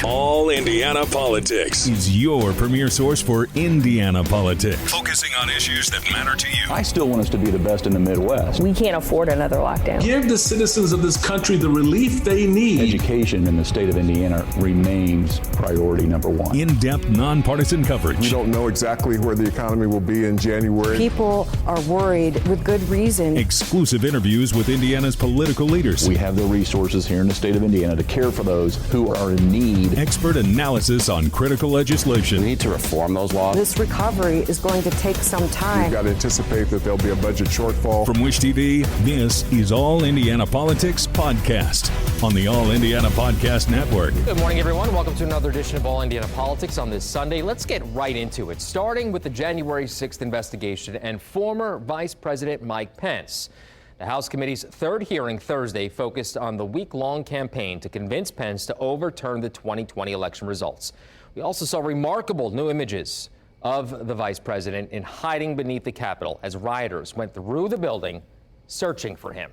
All Indiana Politics is your premier source for Indiana politics, focusing on issues that matter to you. I still want us to be the best in the Midwest. We can't afford another lockdown. Give the citizens of this country the relief they need. Education in the state of Indiana remains priority number one. In-depth, nonpartisan coverage. We don't know exactly where the economy will be in January. People are worried with good reason. Exclusive interviews with Indiana's political leaders. We have the resources here in the state of Indiana to care for those who are in need. Expert analysis on critical legislation. We need to reform those laws. This recovery is going to take some time. We've got to anticipate that there'll be a budget shortfall. From Wish TV, this is All Indiana Politics Podcast on the All Indiana Podcast Network. Good morning, everyone. Welcome to another edition of All Indiana Politics on this Sunday. Let's get right into it, starting with the January 6th investigation and former Vice President Mike Pence. The House Committee's third hearing Thursday focused on the week-long campaign to convince Pence to overturn the 2020 election results. We also saw remarkable new images of the vice president in hiding beneath the Capitol as rioters went through the building searching for him.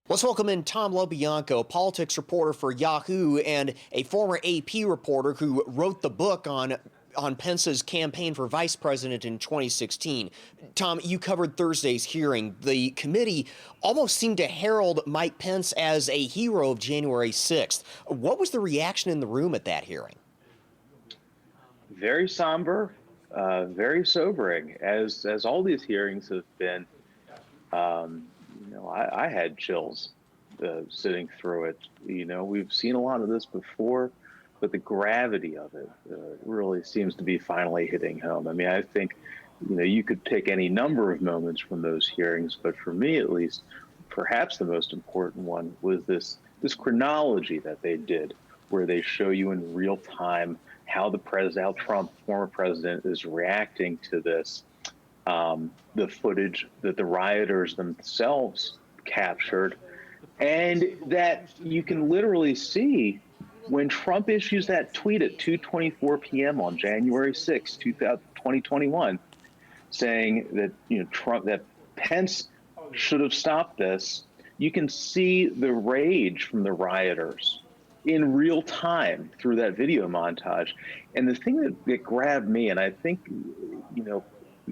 Let's welcome in Tom LoBianco, politics reporter for Yahoo and a former AP reporter who wrote the book on Pence's campaign for vice president in 2016. Tom, you covered Thursday's hearing. The committee almost seemed to herald Mike Pence as a hero of January 6th. What was the reaction in the room at that hearing? Very somber, very sobering, as all these hearings have been. I had chills sitting through it. We've seen a lot of this before, but the gravity of it really seems to be finally hitting home. I mean, I think, you could pick any number of moments from those hearings, but for me at least, perhaps the most important one was this chronology that they did, where they show you in real time how Trump, former president, is reacting to this, the footage that the rioters themselves captured, and that you can literally see when Trump issues that tweet at 2:24 p.m. on January 6, 2021, saying that that Pence should have stopped this. You can see the rage from the rioters in real time through that video montage. And the thing that grabbed me, and I think we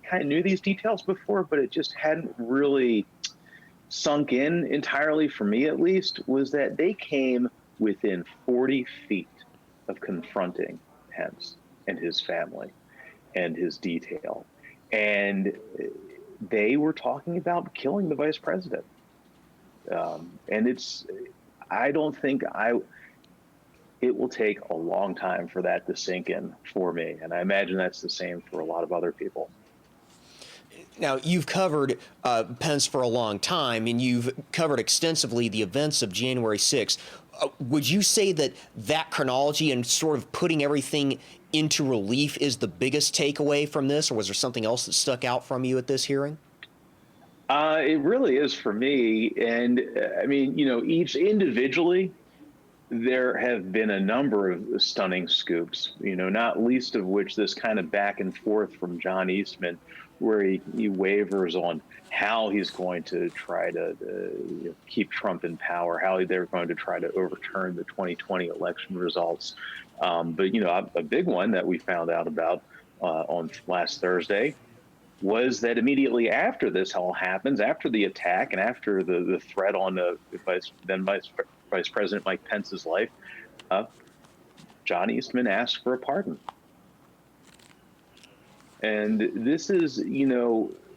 kind of knew these details before, but it just hadn't really sunk in entirely, for me at least, was that they came within 40 feet of confronting Pence and his family and his detail. And they were talking about killing the vice president. And I don't think it will take a long time for that to sink in for me. And I imagine that's the same for a lot of other people. Now, you've covered Pence for a long time, and you've covered extensively the events of January 6th. Would you say that chronology and sort of putting everything into relief is the biggest takeaway from this, or was there something else that stuck out from you at this hearing? It really is for me. And I mean, each individually, there have been a number of stunning scoops, not least of which this kind of back and forth from John Eastman, where he wavers on how he's going to try to keep Trump in power, how they're going to try to overturn the 2020 election results. But a big one that we found out about on last Thursday was that immediately after this all happens, after the attack and after the threat on Vice President Mike Pence's life, John Eastman asked for a pardon. And this is,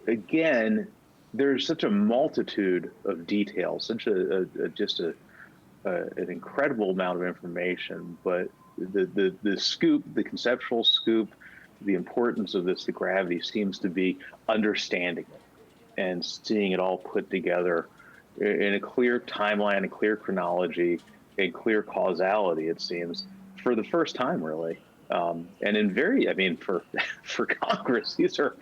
again, there's such a multitude of details, such an incredible amount of information. But the scoop, the conceptual scoop, the importance of this, the gravity seems to be understanding it and seeing it all put together in a clear timeline, a clear chronology, a clear causality, it seems, for the first time, really. And for Congress, these are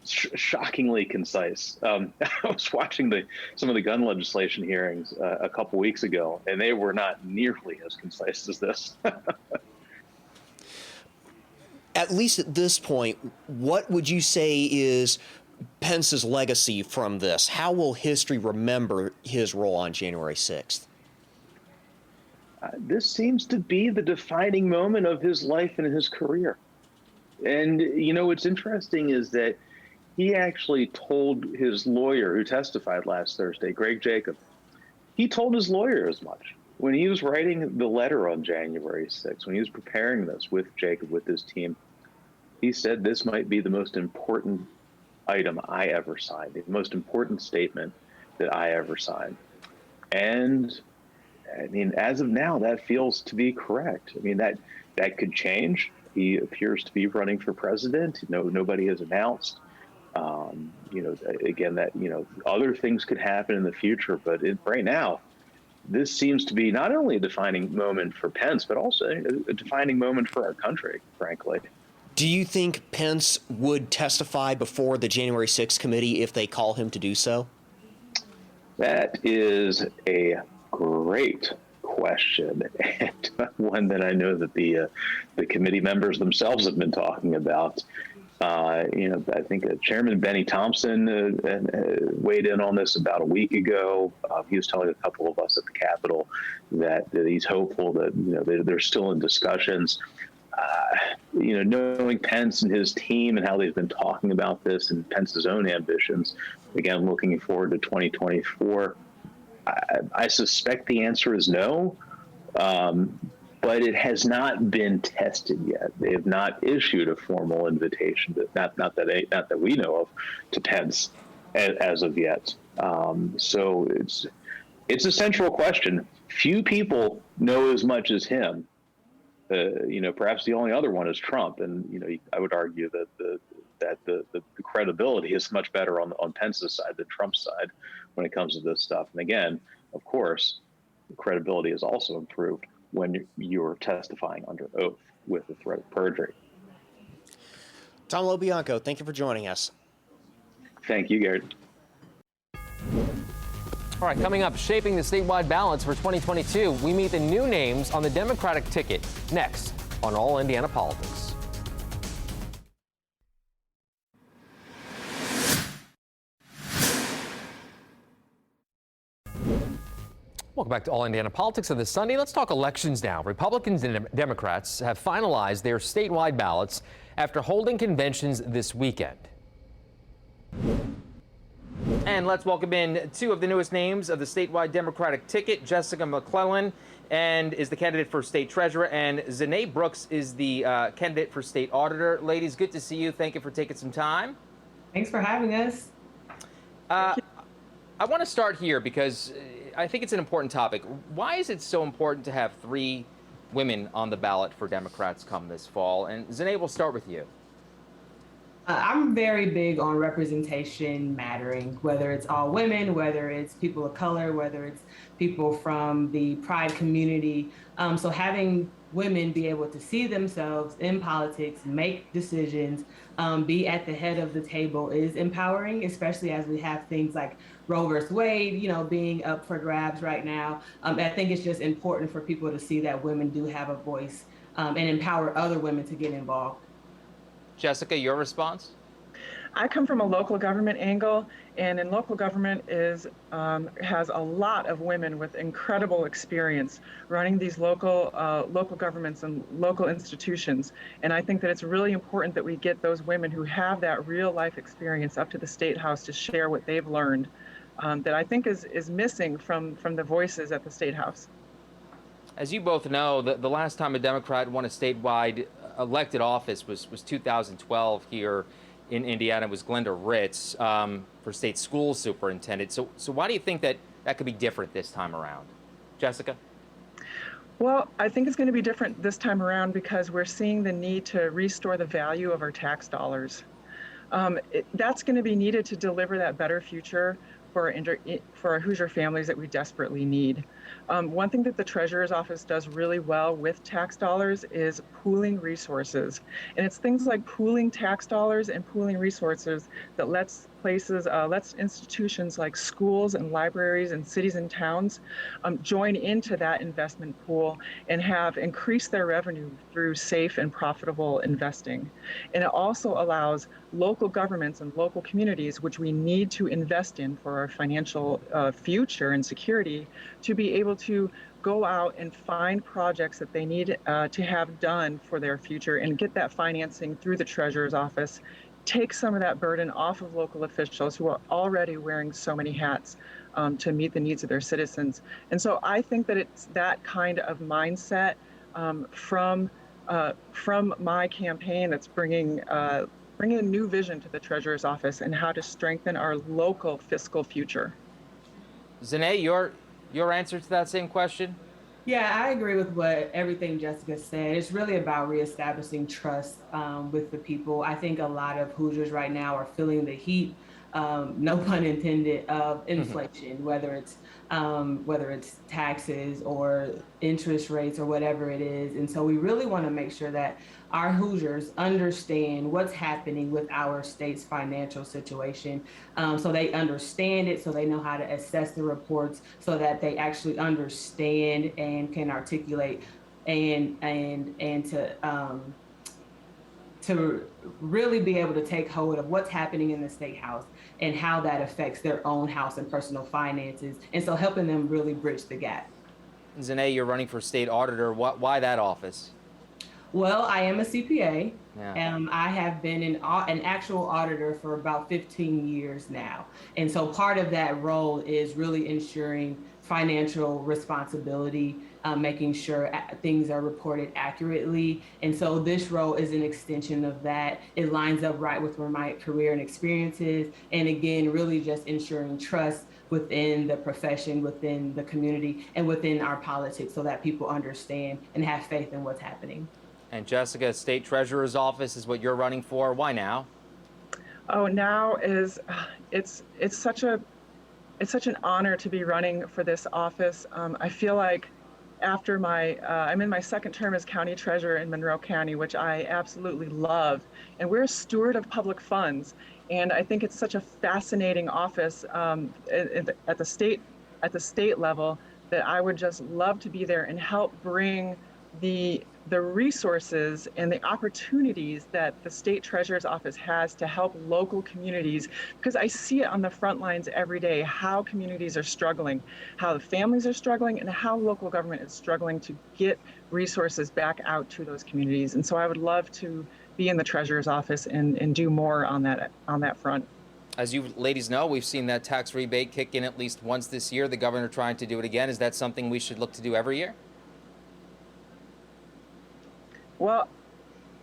shockingly concise. I was watching some of the gun legislation hearings a couple weeks ago, and they were not nearly as concise as this. At least at this point, what would you say is Pence's legacy from this? How will history remember his role on January 6th? This seems to be the defining moment of his life and his career. And, what's interesting is that he actually told his lawyer who testified last Thursday, Greg Jacob, he told his lawyer as much. When he was writing the letter on January 6th, when he was preparing this with Jacob, with his team, he said this might be the most important item I ever signed, the most important statement that I ever signed. And I mean, as of now, that feels to be correct. I mean, that could change. He appears to be running for president. Nobody has announced. Again, that other things could happen in the future, but right now, this seems to be not only a defining moment for Pence, but also a defining moment for our country, frankly. Do you think Pence would testify before the January 6th committee if they call him to do so? That is a great question, and one that I know that the committee members themselves have been talking about. I think Chairman Benny Thompson weighed in on this about a week ago. He was telling a couple of us at the Capitol that he's hopeful that they're still in discussions. Knowing Pence and his team and how they've been talking about this and Pence's own ambitions, again, looking forward to 2024, I suspect the answer is no, but it has not been tested yet. They have not issued a formal invitation, not that we know of, to Pence as of yet. So it's a central question. Few people know as much as him. Perhaps the only other one is Trump, and I would argue that the credibility is much better on Pence's side than Trump's side when it comes to this stuff. And again, of course, the credibility is also improved when you're testifying under oath with the threat of perjury. Tom LoBianco, thank you for joining us. Thank you, Gary. All right, coming up, shaping the statewide balance for 2022, we meet the new names on the Democratic ticket next on All Indiana Politics. Welcome back to All Indiana Politics on this Sunday. Let's talk elections now. Republicans and Democrats have finalized their statewide ballots after holding conventions this weekend. And let's welcome in two of the newest names of the statewide Democratic ticket. Jessica McClellan is the candidate for state treasurer, and Zanae Brooks is the candidate for state auditor. Ladies, good to see you. Thank you for taking some time. Thanks for having us. I want to start here because I think it's an important topic. Why is it so important to have 3 women on the ballot for Democrats come this fall? And Zanae, we'll start with you. I'm very big on representation mattering, whether it's all women, whether it's people of color, whether it's people from the Pride community. So having women be able to see themselves in politics, make decisions, be at the head of the table is empowering, especially as we have things like Roe versus Wade, being up for grabs right now. I think it's just important for people to see that women do have a voice and empower other women to get involved. Jessica, your response? I come from a local government angle, and in local government has a lot of women with incredible experience running these local governments and local institutions. And I think that it's really important that we get those women who have that real life experience up to the State House to share what they've learned that I think is missing from the voices at the State House. As you both know, the last time a Democrat won a statewide elected office was 2012 here in Indiana. It was Glenda Ritz for state school superintendent. So why do you think that could be different this time around? Jessica? Well, I think it's going to be different this time around because we're seeing the need to restore the value of our tax dollars. That's going to be needed to deliver that better future for our Hoosier families that we desperately need. One thing that the Treasurer's Office does really well with tax dollars is pooling resources. And it's things like pooling tax dollars and pooling resources that lets places, let's institutions like schools and libraries and cities and towns join into that investment pool and have increased their revenue through safe and profitable investing. And it also allows local governments and local communities, which we need to invest in for our financial future and security, to be able to go out and find projects that they need to have done for their future and get that financing through the Treasurer's office, take some of that burden off of local officials who are already wearing so many hats to meet the needs of their citizens. And so I think that it's that kind of mindset from my campaign that's bringing a new vision to the Treasurer's office and how to strengthen our local fiscal future. Zane, your answer to that same question? Yeah, I agree with everything Jessica said. It's really about reestablishing trust with the people. I think a lot of Hoosiers right now are feeling the heat, no pun intended, of inflation, whether it's taxes or interest rates or whatever it is. And so we really want to make sure that our Hoosiers understand what's happening with our state's financial situation, so they understand it, so they know how to assess the reports, so that they actually understand and can articulate and to really be able to take hold of what's happening in the state house and how that affects their own house and personal finances, and so helping them really bridge the gap. Zane, you're running for state auditor. Why that office? Well, I am a CPA. Yeah. I have been an actual auditor for about 15 years now. And so part of that role is really ensuring financial responsibility, making sure things are reported accurately. And so this role is an extension of that. It lines up right with my career and experiences. And again, really just ensuring trust within the profession, within the community, and within our politics, so that people understand and have faith in what's happening. And Jessica, State Treasurer's office is what you're running for. Why now? Oh, now is it's such an honor to be running for this office. I feel like after I'm in my second term as county treasurer in Monroe County, which I absolutely love, and we're a steward of public funds. And I think it's such a fascinating office at the state level that I would just love to be there and help bring the resources and the opportunities that the state treasurer's office has to help local communities, because I see it on the front lines every day, how communities are struggling, how the families are struggling, and how local government is struggling to get resources back out to those communities. And so I would love to be in the treasurer's office and do more on that front. As you ladies know, we've seen that tax rebate kick in at least once this year. The governor trying to do it again. Is that something we should look to do every year? Well,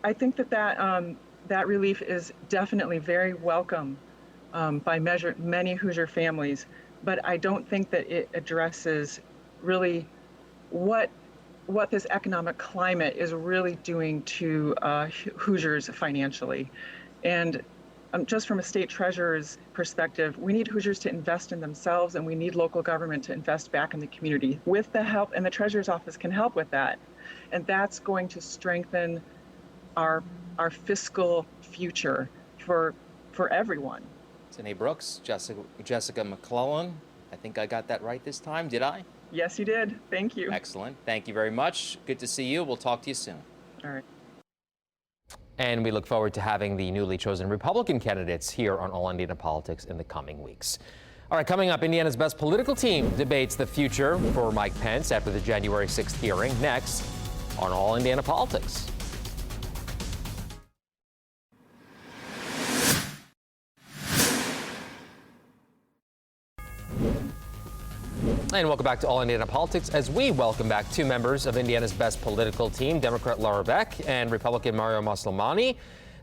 I think that relief is definitely very welcome by many Hoosier families, but I don't think that it addresses really what this economic climate is really doing to Hoosiers financially. And just from a state treasurer's perspective, we need Hoosiers to invest in themselves, and we need local government to invest back in the community with the help, and the treasurer's office can help with that. And that's going to strengthen our fiscal future for everyone. Zane Brooks, Jessica McClellan. I think I got that right this time. Did I? Yes, you did. Thank you. Excellent. Thank you very much. Good to see you. We'll talk to you soon. All right. And we look forward to having the newly chosen Republican candidates here on All Indiana Politics in the coming weeks. All right, coming up, Indiana's best political team debates the future for Mike Pence after the January 6th hearing. Next on All Indiana Politics. And welcome back to All Indiana Politics, as we welcome back two members of Indiana's best political team, Democrat Laura Beck and Republican Mario Maslamani.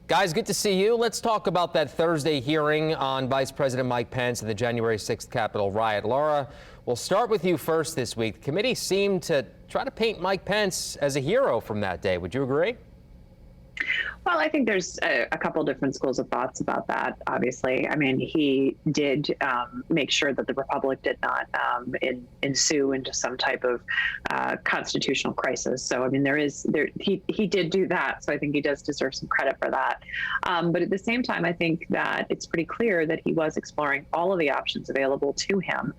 Guys, good to see you. Let's talk about that Thursday hearing on Vice President Mike Pence and the January 6th Capitol riot. Laura, we'll start with you first this week. The committee seemed to try to paint Mike Pence as a hero from that day. Would you agree? Well, I think there's a couple different schools of thoughts about that, obviously. I mean, he did make sure that the Republic did not ensue into some type of constitutional crisis. So, I mean, he did do that. So I think he does deserve some credit for that. But at the same time, I think that it's pretty clear that he was exploring all of the options available to him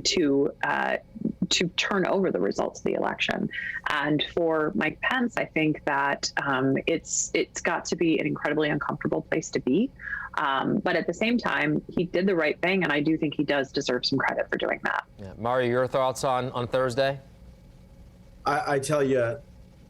to turn over the results of the election. And for Mike Pence, I think that it's got to be an incredibly uncomfortable place to be. But at the same time, he did the right thing, and I do think he does deserve some credit for doing that. Yeah. Mario, your thoughts on Thursday? I tell you,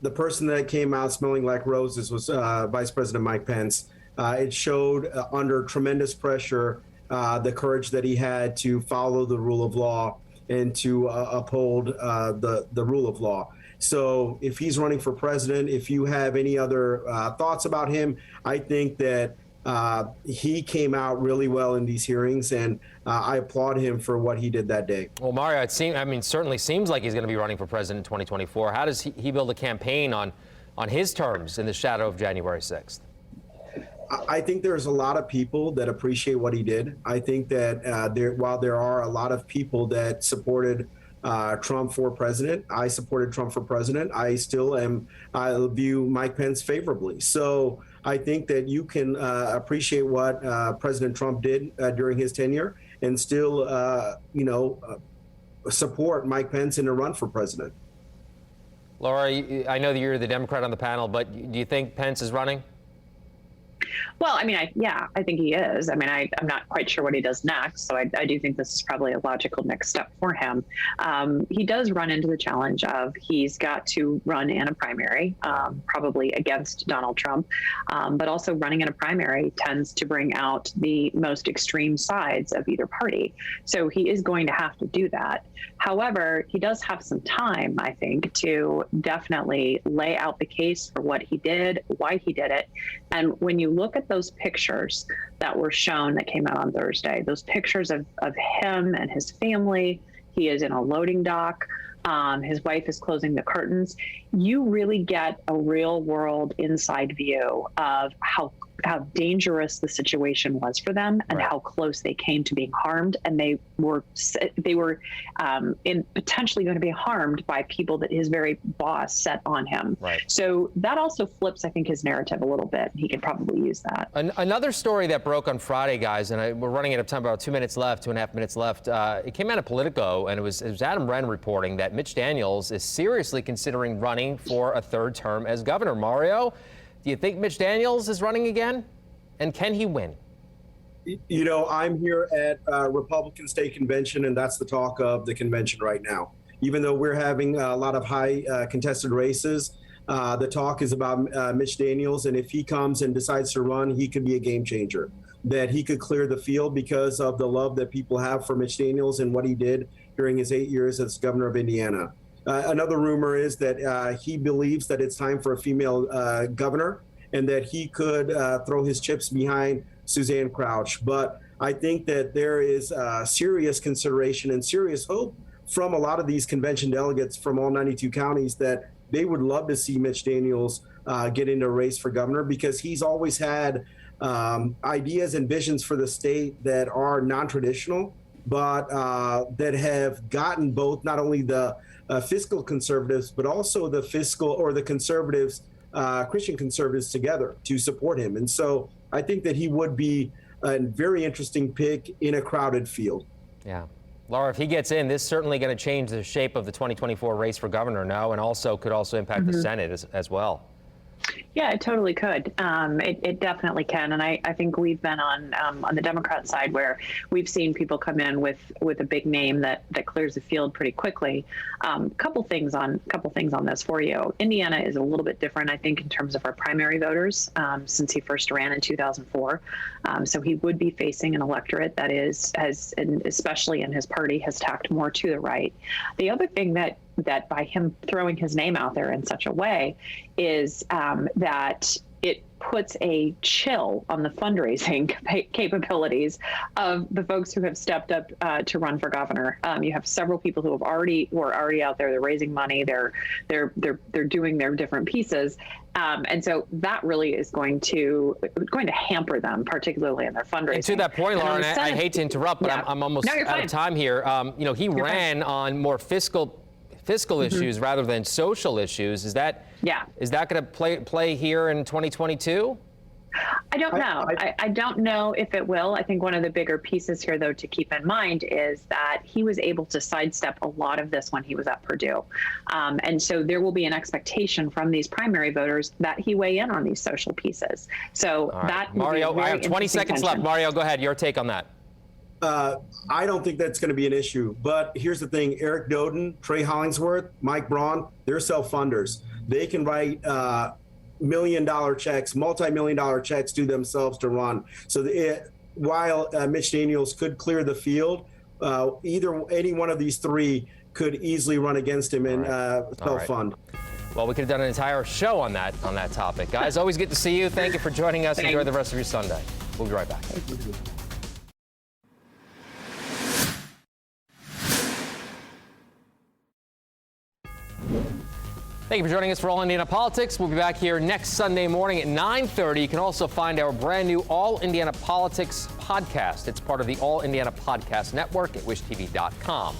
the person that came out smelling like roses was Vice President Mike Pence. It showed under tremendous pressure the courage that he had to follow the rule of law and to uphold the rule of law. So if he's running for president, if you have any other thoughts about him, I think that he came out really well in these hearings, and I applaud him for what he did that day. Well, Mario, certainly seems like he's going to be running for president in 2024. How does he build a campaign on his terms in the shadow of January 6th? I think there's a lot of people that appreciate what he did. I think that while there are a lot of people that supported Trump for president, I supported Trump for president. I view Mike Pence favorably. So I think that you can appreciate what President Trump did during his tenure and still, support Mike Pence in a run for president. Laura, I know that you're the Democrat on the panel, but do you think Pence is running? Well, I mean, I think he is. I mean, I'm not quite sure what he does next, so I do think this is probably a logical next step for him. He does run into the challenge of he's got to run in a primary, probably against Donald Trump, but also running in a primary tends to bring out the most extreme sides of either party. So he is going to have to do that. However, he does have some time, I think, to definitely lay out the case for what he did, why he did it. And when you look at those pictures that were shown that came out on Thursday, those pictures of him and his family, he is in a loading dock. His wife is closing the curtains. You really get a real world inside view of how dangerous the situation was for them and how close they came to being harmed. And they were potentially going to be harmed by people that his very boss set on him. Right. So that also flips, I think, his narrative a little bit. He could probably use that. Another story that broke on Friday, guys, and we're running out of time, about 2.5 minutes left. It came out of Politico, and it was Adam Wren reporting that Mitch Daniels is seriously considering running for a third term as governor. Mario, do you think Mitch Daniels is running again? And can he win? You know, I'm here at Republican State Convention, and that's the talk of the convention right now. Even though we're having a lot of high contested races, the talk is about Mitch Daniels. And if he comes and decides to run, he could be a game changer. That he could clear the field because of the love that people have for Mitch Daniels and what he did during his 8 years as governor of Indiana. Another rumor is that he believes that it's time for a female governor and that he could throw his chips behind Suzanne Crouch. But I think that there is serious consideration and serious hope from a lot of these convention delegates from all 92 counties that they would love to see Mitch Daniels get into a race for governor, because he's always had ideas and visions for the state that are non-traditional, but that have gotten both not only the fiscal conservatives, but also the fiscal or the conservatives, Christian conservatives together to support him. And so I think that he would be a very interesting pick in a crowded field. Yeah. Laura, if he gets in, this is certainly going to change the shape of the 2024 race for governor now, and also could also impact the Senate as well. Yeah, it totally could. It definitely can. And I think we've been on the Democrat side where we've seen people come in with a big name that clears the field pretty quickly. Couple things on this for you. Indiana is a little bit different, I think, in terms of our primary voters since he first ran in 2004. So he would be facing an electorate that and especially in his party, has tacked more to the right. The other thing that by him throwing his name out there in such a way is that it puts a chill on the fundraising capabilities of the folks who have stepped up to run for governor. You have several people who are already out there. They're raising money. They're doing their different pieces. And so that really is going to hamper them, particularly in their fundraising. And to that point, Lauren, I hate to interrupt, but Yeah. I'm almost out of time here. He ran on more fiscal issues rather than social issues. Is that going to play here in 2022? I don't know. I don't know if it will. I think one of the bigger pieces here, though, to keep in mind is that he was able to sidestep a lot of this when he was at Purdue. And so there will be an expectation from these primary voters that he weigh in on these social pieces. So that Mario, I have 20 seconds left. Mario, go ahead. Your take on that. I don't think that's going to be an issue. But here's the thing. Eric Doden, Trey Hollingsworth, Mike Braun, they're self-funders. They can write million-dollar checks, multi-million-dollar checks to themselves to run. So while Mitch Daniels could clear the field, any one of these three could easily run against him and self-fund. Well, we could have done an entire show on that topic. Guys, always good to see you. Thank you for joining us. Enjoy the rest of your Sunday. We'll be right back. Thank you for joining us for All Indiana Politics. We'll be back here next Sunday morning at 9:30. You can also find our brand new All Indiana Politics podcast. It's part of the All Indiana Podcast Network at wishtv.com.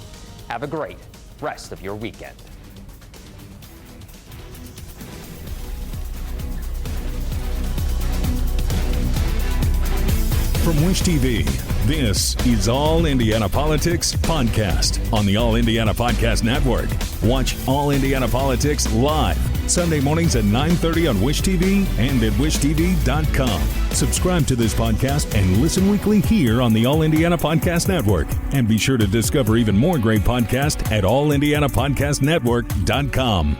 Have a great rest of your weekend. From Wish TV, this is All Indiana Politics Podcast on the All Indiana Podcast Network. Watch All Indiana Politics live Sunday mornings at 9:30 on Wish TV and at wishtv.com. Subscribe to this podcast and listen weekly here on the All Indiana Podcast Network. And be sure to discover even more great podcasts at allindianapodcastnetwork.com.